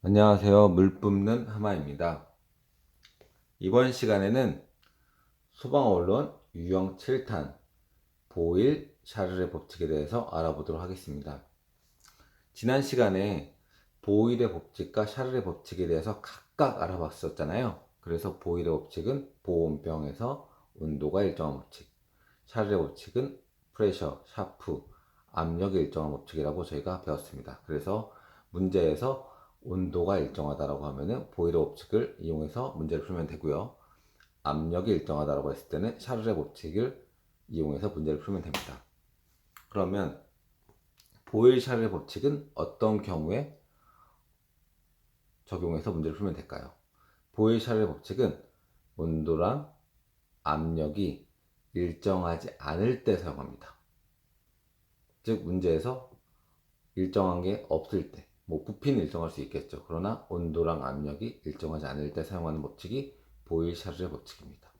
안녕하세요. 물 뿜는 하마입니다. 이번 시간에는 소방언론 유형 7탄 보일 샤를의 법칙에 대해서 알아보도록 하겠습니다. 지난 시간에 보일의 법칙과 샤를의 법칙에 대해서 각각 알아봤었잖아요. 그래서 보일의 법칙은 보온병에서 온도가 일정한 법칙, 샤를의 법칙은 프레셔, 샤프, 압력이 일정한 법칙이라고 저희가 배웠습니다. 그래서 문제에서 온도가 일정하다라고 하면은 보일의 법칙을 이용해서 문제를 풀면 되고요. 압력이 일정하다라고 했을 때는 샤를의 법칙을 이용해서 문제를 풀면 됩니다. 그러면 보일 샤를의 법칙은 어떤 경우에 적용해서 문제를 풀면 될까요? 보일 샤를의 법칙은 온도랑 압력이 일정하지 않을 때 사용합니다. 즉 문제에서 일정한 게 없을 때, 뭐 부피는 일정할 수 있겠죠. 그러나 온도랑 압력이 일정하지 않을 때 사용하는 법칙이 보일 샤를의 법칙입니다.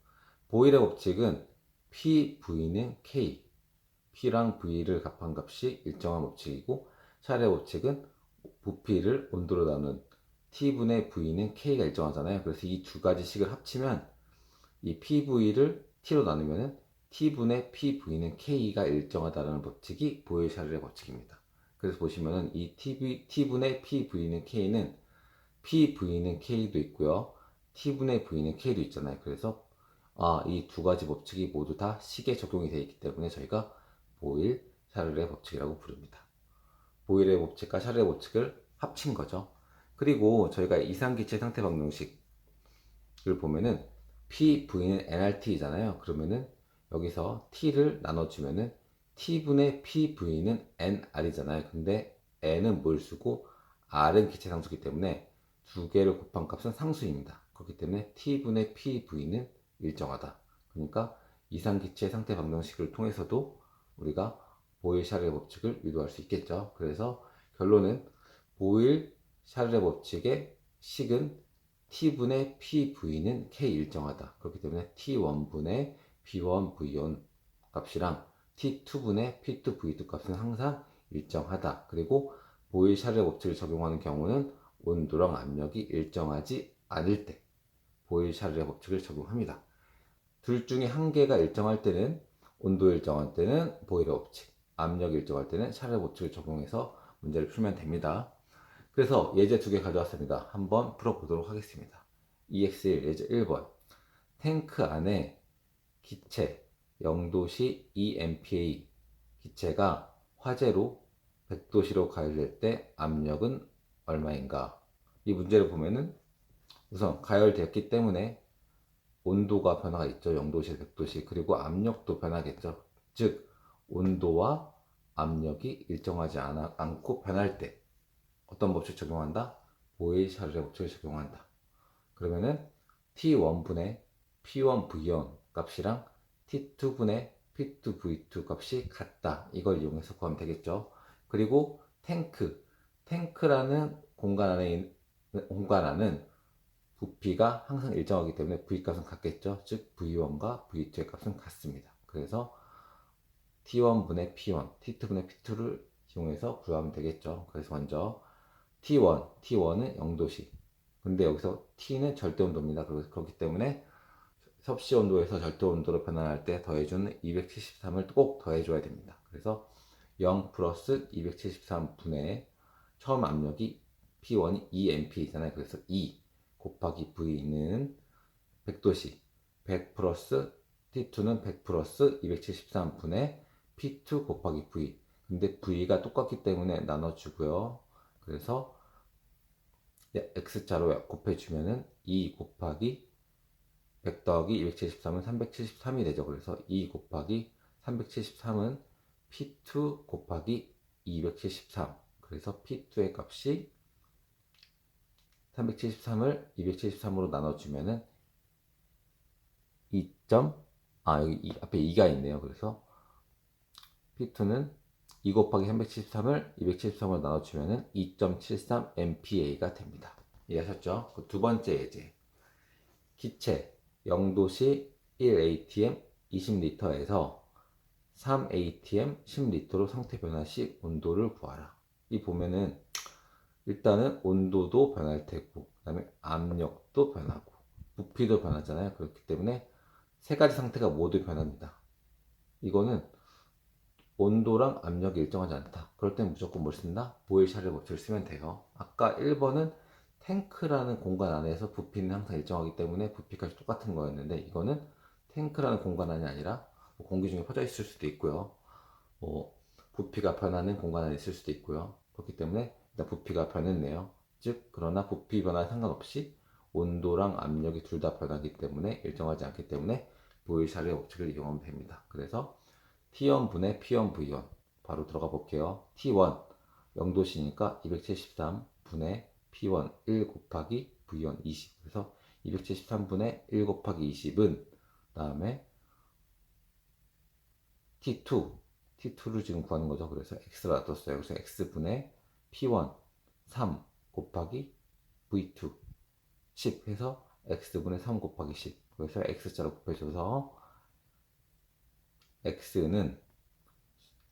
보일의 법칙은 PV는 K, P랑 V를 값한 값이 일정한 법칙이고, 샤를의 법칙은 부피를 온도로 나눈 T분의 V는 K가 일정하잖아요. 그래서 이 두 가지 식을 합치면 이 PV를 T로 나누면 T분의 PV는 K가 일정하다는 법칙이 보일 샤를의 법칙입니다. 그래서 보시면은 이 T분의 PV는 K는 PV는 K도 있고요. T분의 V는 K도 있잖아요. 그래서 이 두 가지 법칙이 모두 다 식에 적용이 되어 있기 때문에 저희가 보일 샤를의 법칙이라고 부릅니다. 보일의 법칙과 샤를의 법칙을 합친 거죠. 그리고 저희가 이상기체 상태 방정식을 보면은 PV는 nRT잖아요. 그러면은 여기서 T를 나눠주면은 T분의 PV는 nR이잖아요. 근데 n은 뭘 쓰고 R은 기체 상수기 때문에 두 개를 곱한 값은 상수입니다. 그렇기 때문에 T분의 PV는 일정하다. 그러니까 이상기체 상태 방정식을 통해서도 우리가 보일 샤를의 법칙을 유도할 수 있겠죠. 그래서 결론은 보일 샤를의 법칙의 식은 T분의 PV는 K 일정하다. 그렇기 때문에 T1분의 B1, V1 값이랑 T2분의 P2, V2 값은 항상 일정하다. 그리고 보일 샤를의 법칙을 적용하는 경우는 온도랑 압력이 일정하지 않을 때 보일 샤를의 법칙을 적용합니다. 둘 중에 한 개가 일정할 때는 온도 일정할 때는 보일의 법칙, 압력 일정할 때는 샤를의 법칙을 적용해서 문제를 풀면 됩니다. 그래서 예제 두 개 가져왔습니다. 한번 풀어보도록 하겠습니다. EX1 예제 1번 탱크 안에 기체 0도시 EMPA 기체가 화재로 100도시로 가열될 때 압력은 얼마인가? 이 문제를 보면은 우선 가열되었기 때문에 온도가 변화가 있죠. 0도시, 100도시. 그리고 압력도 변하겠죠. 즉 온도와 압력이 일정하지 않고 변할 때 어떤 법칙 적용한다? 보일 샤를의 법칙을 적용한다. 그러면은 T1분의 P1, V1 값이랑 T2분의 P2, V2 값이 같다. 이걸 이용해서 구하면 되겠죠. 그리고 탱크라는 공간 안은 부피가 항상 일정하기 때문에 V 값은 같겠죠. 즉 V1과 V2의 값은 같습니다. 그래서 T1분의 P1, T2분의 P2를 이용해서 구하면 되겠죠. 그래서 먼저 T1은 0도씨. 근데 여기서 T는 절대 온도입니다. 그렇기 때문에 섭씨 온도에서 절대 온도로 변환할 때 더해주는 273을 꼭 더해줘야 됩니다. 그래서 0 플러스 273분의 처음 압력이 P1이 2MP잖아요. 그래서 2 곱하기 V는 100도씨 100 플러스 T2는 100 플러스 273분의 P2 곱하기 V. 근데 V가 똑같기 때문에 나눠주고요. 그래서 X자로 곱해주면은 2 곱하기 100 더하기 273은 373이 되죠. 그래서 2 곱하기 373은 P2 곱하기 273. 그래서 P2의 값이 373을 273으로 나눠주면은 2. 여기 앞에 2가 있네요. 그래서 P2는 2 곱하기 373을 273으로 나눠주면은 2.73 MPa가 됩니다. 이해하셨죠? 그 두 번째 예제. 기체 0도시 1atm 20리터에서 3atm 10리터로 상태 변화 시 온도를 구하라. 이 보면은 일단은 온도도 변할 테고, 그 다음에 압력도 변하고, 부피도 변하잖아요. 그렇기 때문에 세 가지 상태가 모두 변합니다. 이거는 온도랑 압력이 일정하지 않다. 그럴 땐 무조건 뭘 쓴다? 보일샤르 법칙을 쓰면 돼요. 아까 1번은 탱크라는 공간 안에서 부피는 항상 일정하기 때문에 부피까지 똑같은 거였는데, 이거는 탱크라는 공간 안이 아니라 뭐 공기 중에 퍼져 있을 수도 있고요. 뭐 부피가 변하는 공간 안에 있을 수도 있고요. 그렇기 때문에 일단 부피가 변했네요. 즉, 그러나 부피 변화에 상관없이 온도랑 압력이 둘 다 변하기 때문에 일정하지 않기 때문에 보일샤르의 법칙을 이용하면 됩니다. 그래서 T1 분의 P1 V1 바로 들어가 볼게요. T1 0도씨니까 273 분의 P1 1 곱하기 V1 20. 그래서 273분의 1 곱하기 20은 다음에 T2를 지금 구하는 거죠. 그래서 X가 떴어요. 그래서 X분의 P1 3 곱하기 V2 10 해서 X분의 3 곱하기 10. 그래서 X자로 곱해줘서 X는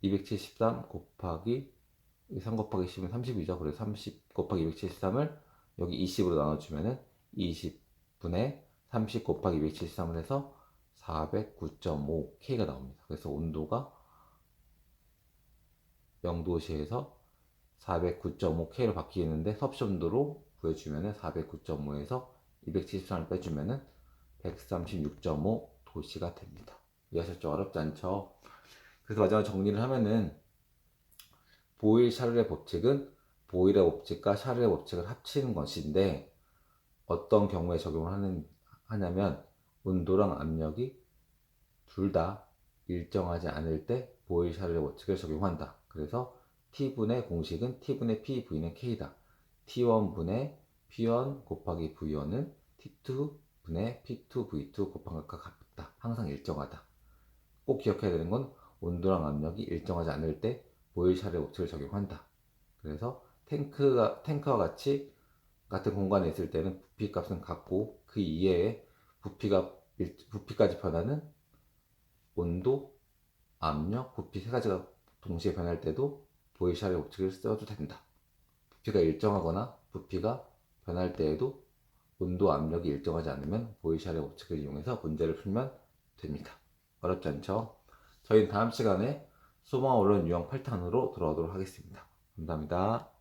273 곱하기 3 곱하기 10은 30이죠. 그래서 30 곱하기 273을 여기 20으로 나눠주면은 20분의 30 곱하기 273을 해서 409.5 K가 나옵니다. 그래서 온도가 0도시에서 409.5 K로 바뀌는데 섭씨 온도로 구해주면은 409.5에서 273을 빼주면은 136.5 도시가 됩니다. 이해하셨죠? 어렵지 않죠? 그래서 마지막으로 정리를 하면은 보일-샤를의 법칙은 보일의 법칙과 샤를의 법칙을 합치는 것인데, 어떤 경우에 적용을 하냐면 온도랑 압력이 둘 다 일정하지 않을 때 보일-샤를의 법칙을 적용한다. 그래서 T분의 공식은 T분의 P, V는 K다. T1분의 P1 곱하기 V1은 T2분의 P2, V2 곱한 것과 같다. 항상 일정하다. 꼭 기억해야 되는 건 온도랑 압력이 일정하지 않을 때 보일샤르의 법칙을 적용한다. 그래서 탱크와 같이 같은 공간에 있을 때는 부피 값은 같고, 그 이외에 부피까지 변하는 온도, 압력, 부피 세 가지가 동시에 변할 때도 보일샤르의 법칙을 써도 된다. 부피가 일정하거나 부피가 변할 때에도 온도, 압력이 일정하지 않으면 보일샤르의 법칙을 이용해서 문제를 풀면 됩니다. 어렵지 않죠? 저희는 다음 시간에 소망 언론 유형 8탄으로 돌아오도록 하겠습니다. 감사합니다.